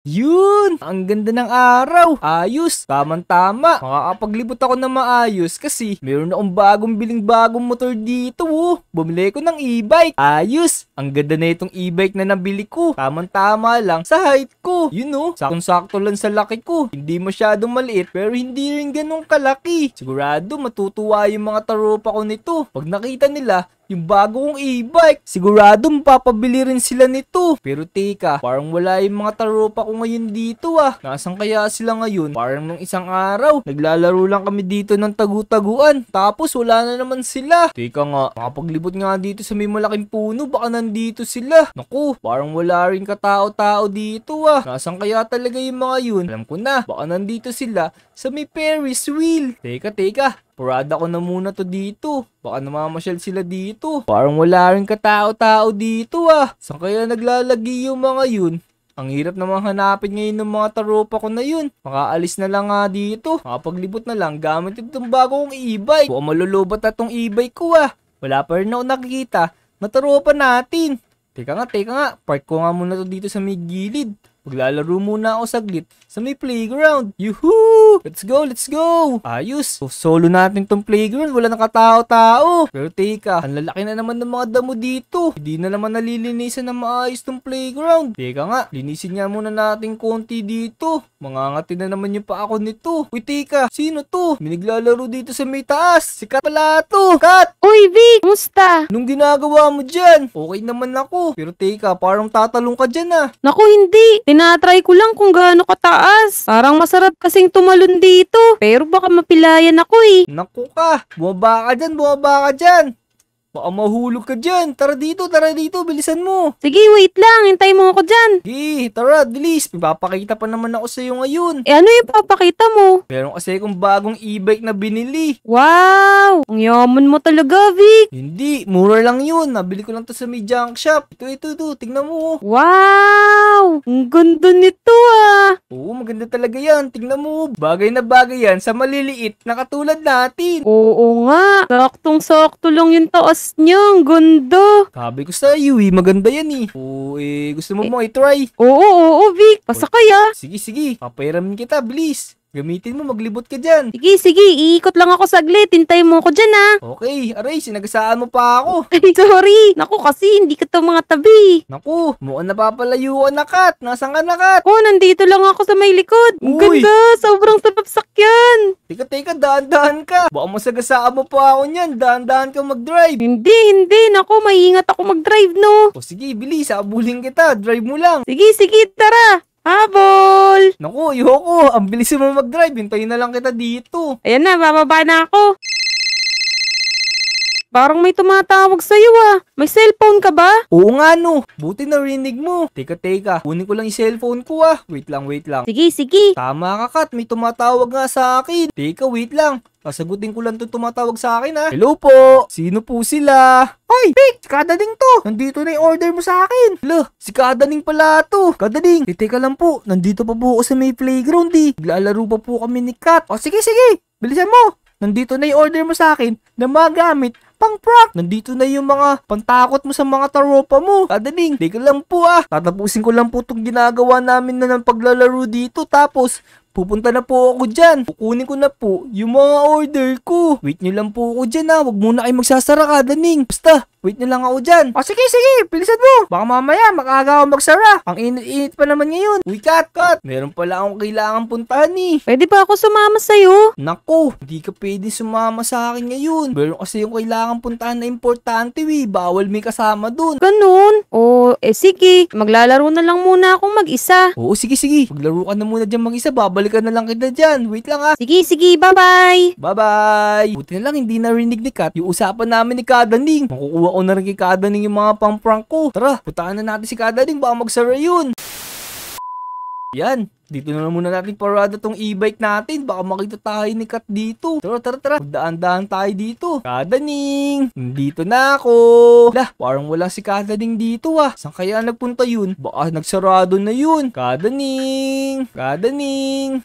Yun! Ang ganda ng araw. Ayos. Tamang-tama. Makakapaglibot ako na maayos kasi meron akong bagong motor dito. Bumili ko ng e-bike. Ayos. Ang ganda na itong e-bike na nabili ko. Tamang-tama lang sa height ko. Sakong-sakto lang sa laki ko. Hindi masyadong maliit pero hindi rin ganun kalaki. Sigurado matutuwa yung mga taropa ko nito. Pag nakita nila yung bago kong e-bike, sigurado mapapabili rin sila nito. Pero teka, parang wala yung mga taropa ko ngayon dito Nasaan kaya sila ngayon? Parang nung isang araw, naglalaro lang kami dito ng tagu-taguan. Tapos wala na naman sila. Teka nga, makapaglibot nga dito sa may malaking puno, baka nandito sila. Naku, parang wala rin katao-tao dito Nasaan kaya talaga yung mga yun? Alam ko na, baka nandito sila sa may Ferris wheel. Teka. Purada ko na muna to dito. Baka namamasyal sila dito. Parang wala rin katao-tao dito Saan kaya naglalagi yung mga yun? Ang hirap namang hanapin ngayon ng mga taropa ko na yun. Makaalis na lang nga dito. Makapaglibot na lang gamit itong bago kong e-bike. Baka malulubat na tong e-bike ko Wala pa rin ako nakikita na taropa natin. Teka nga. Park ko nga muna to dito sa may gilid. Maglalaro muna ako saglit sa may playground. Yuhuu! Let's go! Ayos. Solo natin tong playground. Wala nang katao-tao. Pero teka, ang lalaki na naman ng mga damo dito. Hindi na naman nalilinisan na maayos tong playground. Teka nga, linisin nga muna natin konti dito. Mangangati na naman yung pa ako nito. Uy, teka, sino to? May naglalaro dito sa may taas. Si Kat pala to. Kat! Uy, Vic! Musta? Anong ginagawa mo dyan? Okay naman ako. Pero teka, parang tatalong ka dyan Naku, hindi. Tinatry ko lang kung gaano kataas. Parang masarap kasing tumalon dito. Pero baka mapilayan ako Naku ka, bumaba ka dyan. Baka mahulog ka dyan. Tara dito, bilisan mo. Sige, wait lang. Hintay mo ako dyan. Sige, tara, bilis. Papakita pa naman ako sa'yo ngayon. Ano yung papakita mo? Meron kasi akong bagong e-bike na binili. Wow! Ang yaman mo talaga, Vic. Hindi, mura lang yun. Nabili ko lang to sa may junk shop. Ito, tingnan mo. Wow! Ang ganda nito Oo, maganda talaga yan. Tingnan mo. Bagay na bagay yan sa maliliit na katulad natin. Oo nga. Saktong-sakto lang yung taas niya. Ang ganda. Sabi ko sa iyo maganda yan Oo, gusto mo mo i-try? Oo, Vic. Pasakay Sige. Papairamin kita, bilis. Gamitin mo, maglibot ka dyan. Sige. Iikot lang ako saglit. Hintay mo ako dyan Okay, aray, sinagasaan mo pa ako. Ay, sorry. Naku, kasi hindi ka to mga tabi. Naku, mukhang napapalayo ka na, Kat. Nasaan ka na, Kat? Nandito lang ako sa may likod. Ang Uy! ganda. Sobrang sarap sakyan. Teka, dahan-dahan ka. Baka masagasaan mo pa ako niyan. Dahan-dahan ka mag-drive. Hindi. Naku, maingat ako mag-drive, no? O sige, bilis, habulin kita. Drive mo lang. Sige, tara. Habol! Naku, ayoko. Ang bilis mo mag-drive. Hintayin na lang kita dito. Ayan na, bababa na ako. Parang may tumatawag sa'yo May cellphone ka ba? Oo nga no. Buti narinig mo. Teka. Kunin ko lang yung cellphone ko Wait lang. Sige. Tama ka, Kat. May tumatawag nga sa akin. Teka, wait lang. Sasagutin ko lang itong tumatawag sa akin Hello po. Sino po sila? Hoy, Vic! Si Kadaning to. Nandito na yung order mo sa akin. Si Kadaning pala to. Kadaning, teka lang po. Nandito pa po ako sa may playground Naglalaro pa po kami ni Kat. O sige. Bilisan mo. Nandito na yung order mo sa akin na magamit pang-prank. Nandito na yung mga pantakot mo sa mga taropa mo. Kadaling, teka lang po Tatapusin ko lang po itong ginagawa namin na ng paglalaro dito. Tapos, pupunta na po ako dyan. Kukunin ko na po yung mga order ko. Wait nyo lang po ako dyan Huwag muna kayo magsasara, Kadaling. Basta, wait nyo lang ako dyan. Sige. Bilisan mo. Baka mamaya makaaga ako magsara. Ang init-init pa naman ngayon. Uy, Kat. Meron pala akong kailangan puntahan Pwede ba ako sumama sa'yo? Naku, hindi ka pwede sumama sa akin ngayon. Meron kasi yung kailangan puntahan na importante Bawal may kasama dun. Ganun? Sige. Maglalaro na lang muna akong mag-isa. Oo, sige. Maglaro ka na muna dyan mag-isa. Babalikan na lang kita dyan. Wait lang Sige. Bye-bye. Bye-bye. Buti na lang hindi narinig ni Kat yung usapan namin ni Kadaning. Makukuha ko na rin kay Kadaning yung mga pang-prank ko. Tara, puntahan na natin si Kadaning. Baka magsara yun. Yan. Dito na muna natin parada tong e-bike natin. Baka makita tayo ni Kat dito. Tara. Magdaan-daan tayo dito. Kadaning, dito na ako. Lah, parang wala si Kadaning dito ah. Saan kaya nagpunta yun? Baka nagsarado na yun. Kadaning,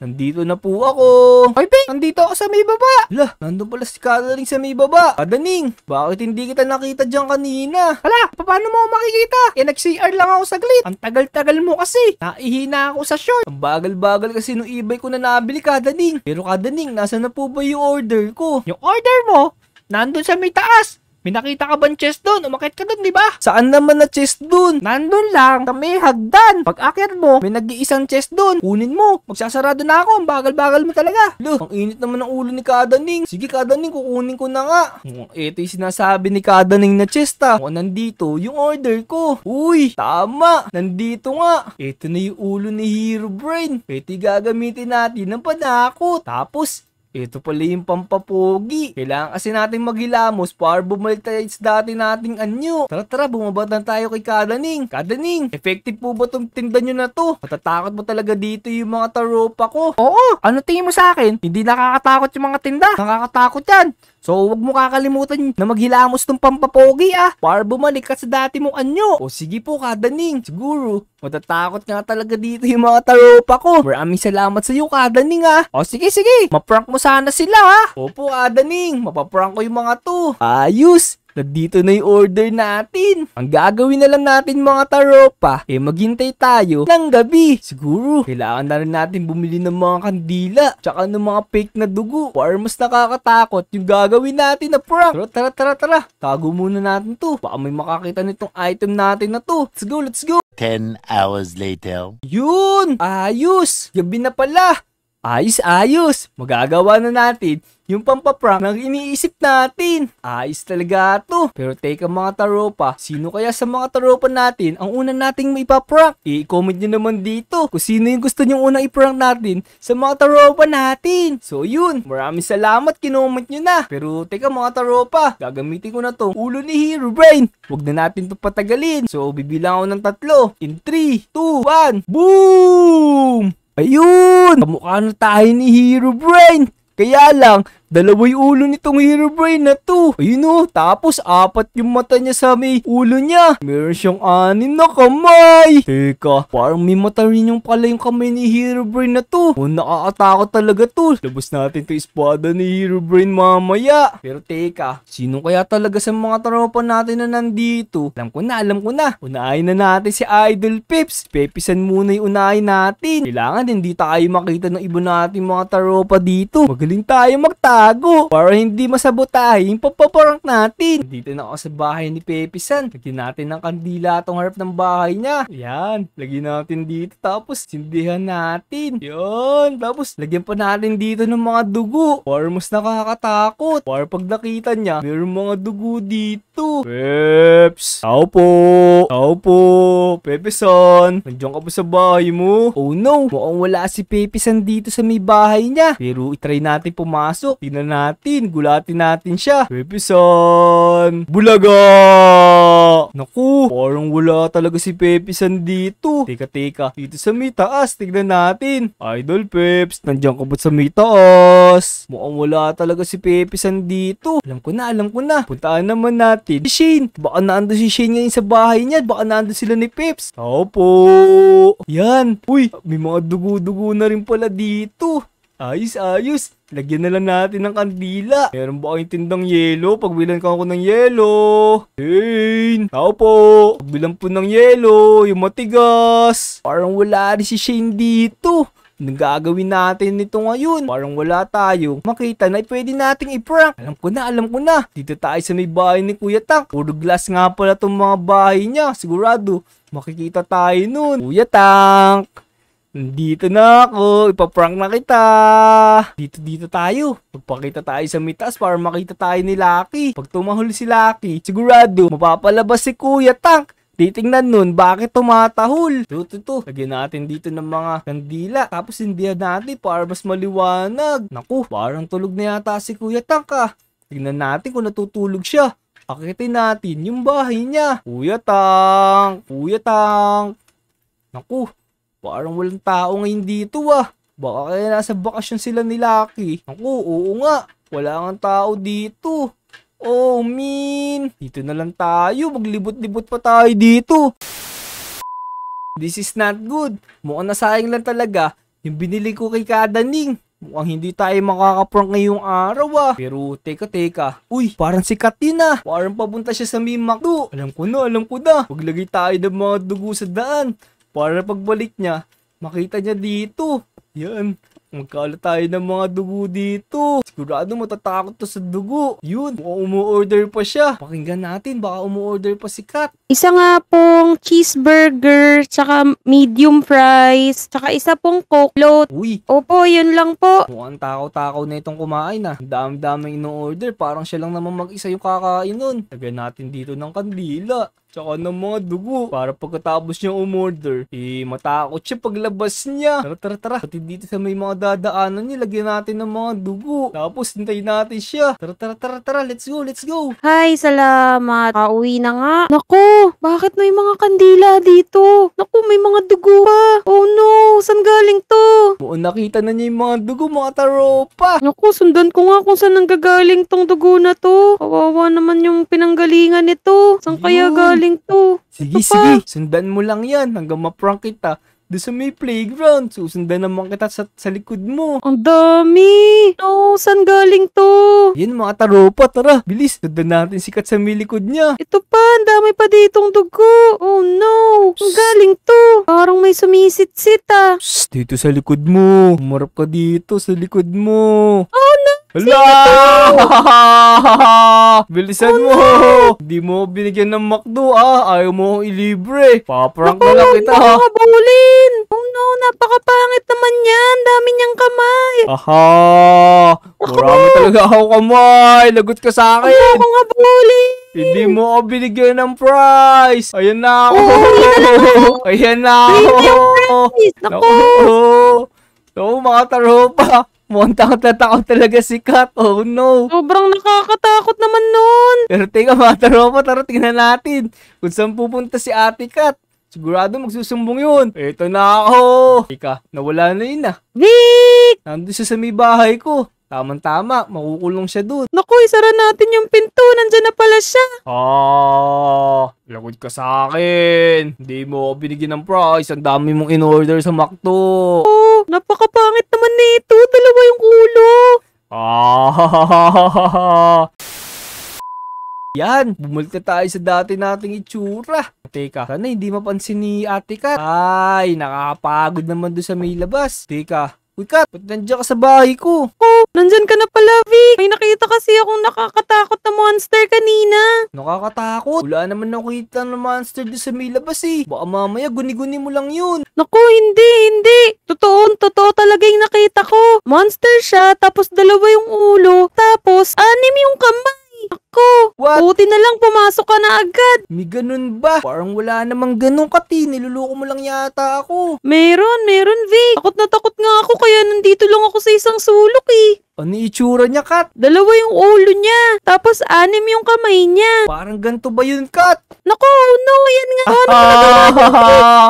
nandito na po ako. Ay, Peng, nandito ako sa may baba. Lah, nandun pala si Kadaning sa may baba. Kadaning, bakit hindi kita nakita dyan kanina? Hala, paano mo makikita? Nag-CR lang ako saglit. Ang tagal-tagal mo kasi. Naihina ako sa short. Ang bagal-bagal kasi nung e-bike ko na nabili, Kadaning. Pero Kadaning, nasa na po ba yung order ko? Yung order mo? Nandun sa may taas. May nakita ka bang chest doon? Umakit ka doon, di ba? Saan naman na chest doon? Nandun lang. Sa may hagdan. Pag akyat mo, may nag-iisang chest doon. Kunin mo. Magsasarado na ako. Ang bagal-bagal mo talaga. Lo, ang init naman ng ulo ni Kadaning. Sige, Kadaning, kukunin ko na nga. Ito yung sinasabi ni Kadaning na chest ah. Kung nandito, yung order ko. Uy, tama. Nandito nga. Ito na yung ulo ni Herobrine. Ito yung gagamitin natin ng panakot. Tapos, ito pala yung pampapogi. Kailangan kasi natin maghilamos para bumalik tayo sa dati nating anyo. Tara, bumaba na tayo kay Kadaning. Kadaning, effective po ba itong tinda nyo na to? Matatakot mo talaga dito yung mga taropa ko? Oo, ano tingin mo sa akin? Hindi nakakatakot yung mga tinda. Nakakatakot yan. So, huwag mo kakalimutan na maghilamos tong pampapogi ah. Para bumalik ka sa dati mong anyo. O sige po, Kadaning. Siguro, matatakot nga talaga dito yung mga taropa ko. Maraming salamat sa iyo, Kadaning ah. O sige. Maprank mo sana sila ah. Opo, Kadaning. Mapaprank ko yung mga to. Ayos. Nandito na yung order natin. Ang gagawin na lang natin mga taropa, maghintay tayo ng gabi. Siguro, kailangan na rin natin bumili ng mga kandila, tsaka ng mga fake na dugo, para mas nakakatakot yung gagawin natin na prank. Tara. Tago muna natin to. Baka may makakita nitong item natin na to. Let's go. 10 hours later. Yun! Ayos! Gabi na pala. Ayos. Magagawa na natin yung pampaprank na iniisip natin. Ayos talaga to. Pero teka mga taropa, sino kaya sa mga taropa natin ang una nating maipaprank? I-comment nyo naman dito kung sino yung gusto nyong unang iprank natin sa mga taropa natin. So yun, maraming salamat, kinoment nyo na. Pero teka mga taropa, gagamitin ko na to ulo ni Herobrine. Huwag na natin to patagalin. So bibilang ako ng 3. In 3, 2, 1, boom! Ayun! Kamukha na tayo ni Herobrine. Kaya lang, dalawa yung ulo nitong Herobrine na to. Ayun o, tapos 4 yung mata niya sa may ulo niya. Meron siyang 6 na kamay. Teka, parang may mata rin yung pala yung kamay ni Herobrine na to. O, nakakatakot talaga to. Labas natin to espada ni Herobrine mamaya. Pero teka, sino kaya talaga sa mga tropa natin na nandito? Alam ko na. Unahin na natin si Idol Pips. Pepisan muna yung unahin natin. Kailangan hindi tayo makita ng iba nating mga tropa dito. Magaling tayo magtago para hindi masabotahin yung papaparang natin. Dito na ako sa bahay ni Pepisan. Lagyan natin ng kandila itong harap ng bahay niya. Ayan, lagyan natin dito. Tapos, sindihan natin. Yan, tapos, lagyan pa natin dito ng mga dugo para mas nakakatakot. Para pag nakita niya, mayroong mga dugo dito. Peps! Tao po! Pepisan! Nandiyan ka ba sa bahay mo? Oh no! Mukhang wala si Pepisan dito sa may bahay niya. Pero itry natin pumasok. Tingnan natin. Gulatin natin siya. Pepisan! Bulaga! Naku! Parang wala talaga si Pepisan dito. Teka. Dito sa may taas. Tignan natin. Idol Peps, nandiyan ka ba sa may taas? Mukhang wala talaga si Pepisan dito. Alam ko na. Puntaan naman natin si Shane. Baka naandun si Shane ngayon sa bahay niya. Baka naandun sila ni Peps. Opo! Yan. Uy, may mga dugo-dugo na rin pala dito. Ayos. Lagyan na lang natin ng kandila. Meron ba kayong tindang yelo? Pagbilan ko ng yelo. Shane! Tao po! Pagbilan po ng yelo. Yung matigas. Parang wala rin si Shane dito. Anong gagawin natin nito ngayon? Parang wala tayo makita na pwede nating i-prank. Alam ko na. Dito tayo sa may bahay ni Kuya Tank. Puro glass nga pala itong mga bahay niya. Sigurado, makikita tayo nun. Kuya Tank! Nandito na ako, ipaprank na kita. Dito tayo. Magpakita tayo sa mitas para makita tayo ni Lucky. Pag tumahol si Lucky, sigurado, mapapalabas si Kuya Tank. Titingnan nun, bakit tumatahol? Ito. Lagyan natin dito ng mga kandila. Tapos hindihan natin para mas maliwanag. Naku, parang tulog na yata si Kuya Tank ah. Tingnan natin kung natutulog siya. Akitin natin yung bahay niya. Kuya Tank. Naku. Parang walang tao ngayon dito Baka kaya nasa bakasyon sila ni Lucky. Naku, oo nga. Wala nga tao dito. Oh, Dito na lang tayo. Maglibot-libot pa tayo dito. This is not good. Mukhang nasayang lang talaga yung binili ko kay Kadaning. Mukhang hindi tayo makakaprank ngayong araw Pero teka. Uy, parang si Katin Parang papunta siya sa May McDo. Alam ko na. Maglagay tayo ng mga dugo sa daan. Para pagbalik niya, makita niya dito. Yan. Magkala tayo ng mga dugo dito. Sigurado matatakot to sa dugo. Yun, mukhang umu-order pa siya. Pakinggan natin, baka umu-order pa si Kat. Isa nga pong cheeseburger, tsaka medium fries, tsaka isa pong Coke float. Uy, Opo, yun lang po. mukhang takaw-takaw na itong kumain Ang dami-daming ino-order. Parang siya lang naman mag-isa yung kakain nun. Lagyan natin dito ng kandila. Tsaka ng mga dugo. Para pagkatapos niya umorder, matakot siya paglabas niya. Tara. Pati dito sa may mga dadaanan niya, lagyan natin ng mga dugo. Tapos hintayin natin siya. Tara. Let's go. Hay, salamat. Pauwi na nga. Naku, bakit may mga kandila dito? Naku, may mga dugo pa. Oh no, saan galing to? Mukhang nakita na niya yung mga dugo, mga taropa. Naku, sundan ko nga kung saan nanggagaling tong dugo na to. Kawawa naman yung pinanggalingan nito. Saan kaya Yun. galing to? Sige. Sundan mo lang yan hanggang ma-prank kita. Doon sa may playground. Susundan naman kita sa likod mo. Ang dami. No, saan galing to? Yan mga taropa, tara. Bilis, sundan natin si Kat sa may likod niya. Ito pa, ang dami pa ditong dugo. Oh no, ang galing to. Parang may sumisit-sit Shh, dito sa likod mo. Umarap ka dito sa likod mo. Oh no. Hala! Bilisan mo! Hindi mo binigyan ng McDo Ayaw mo akong ilibre. Paprank na lang kita Nakabulin. Oh no, napakapangit naman yan. Dami niyang kamay. Aha! Marami talaga ako kamay. Lagot ka sa akin. Ako nga bulin. Hindi mo ako binigyan ng prize. Ayan na ako. Ayan na ako. Naku. Naku, mga taropa. Mukhang takot talaga si Kat. Oh no. Sobrang nakakatakot naman nun. Pero teka mga taropa, tara tingnan natin kung saan pupunta si Ate Kat. Sigurado magsusumbong yun. Eto na ako. Teka, nawala na yun Vic! Nandun siya sa may bahay ko. Tama, makukulong siya dun. Naku, isara natin yung pinto. Nandyan na pala siya. Lagod ka sa akin. Hindi mo ako binigyan ng prize. Ang dami mong in-order sa McDo. Oh, napakapangit naman nito. Dalawa yung ulo. Yan, bumalik na tayo sa dati nating itsura. Teka, sana hindi mapansin ni Ate Kat. Ay, nakakapagod naman doon sa may labas. Teka, uy Kat, ba't nandiyan ka sa bahay ko? Oh, nandyan ka na pala, Vic. May nakita kasi akong nakakatakot na monster kanina. Nakakatakot. Wala naman nakita ng monster doon sa may labas Baka mamaya guni-guni mo lang yun. Naku, hindi. Totoo talaga yung nakita ko. Monster siya, tapos dalawa yung ulo, tapos 6 yung kamay. Ako, What? buti na lang pumasok ka na agad. May ganun ba? Parang wala namang ganun Kati. Niluloko mo lang yata ako. Meron, Vic. Takot na takot nga ako kaya nandito lang ako sa isang sulok Ano itsura niya, Kat? Dalawa yung ulo niya, tapos 6 yung kamay niya. Parang ganito ba yun, Kat? Naku, no, yan nga.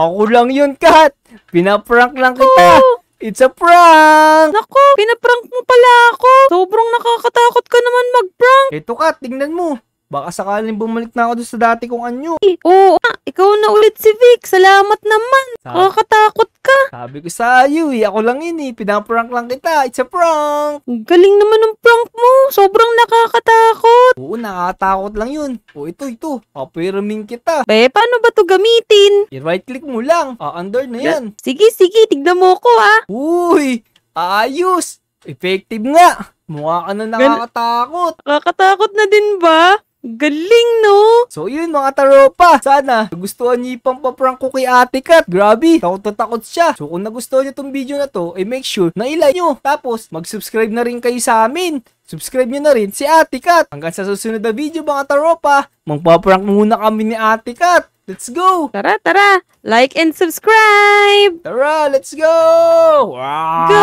Ako lang yun, Kat. Pinaprank lang kita. It's a prank! Naku, pinaprank mo pala ako. Sobrang nakakatakot ka naman mag-prank. Ito, Kat, tingnan mo. Baka sakaling bumalik na ako doon sa dati kong anyo. Oo, ikaw na ulit si Vic. Salamat naman. Nakakatakot ka. Sabi ko sa iyo, ako lang yun Pinaprank lang kita. It's a prank! Ang galing naman ng prank mo. Sobrang nakakatakot. Oo, nakakatakot lang yun. Ito. Papiramin kita. Paano ba to gamitin? I-right click mo lang. Under na yan. Sige, tignan mo ko Uy! Ayos! Effective nga! Mukha ka na nakakatakot. Nakakatakot na din ba? Galing, no? So yun mga taropa, sana nagustuhan niyo yung pampaprank ko kay Ate Kat. Grabe, takot siya. So kung nagustuhan niyo tong video na to, make sure na i-like nyo. Tapos mag-subscribe na rin kayo sa amin. Subscribe nyo na rin si Ate Kat. Hanggang sa susunod na video mga taropa, magpaprank muna kami ni Ate Kat. Let's go! Tara. Like and subscribe! Tara, let's go! Go!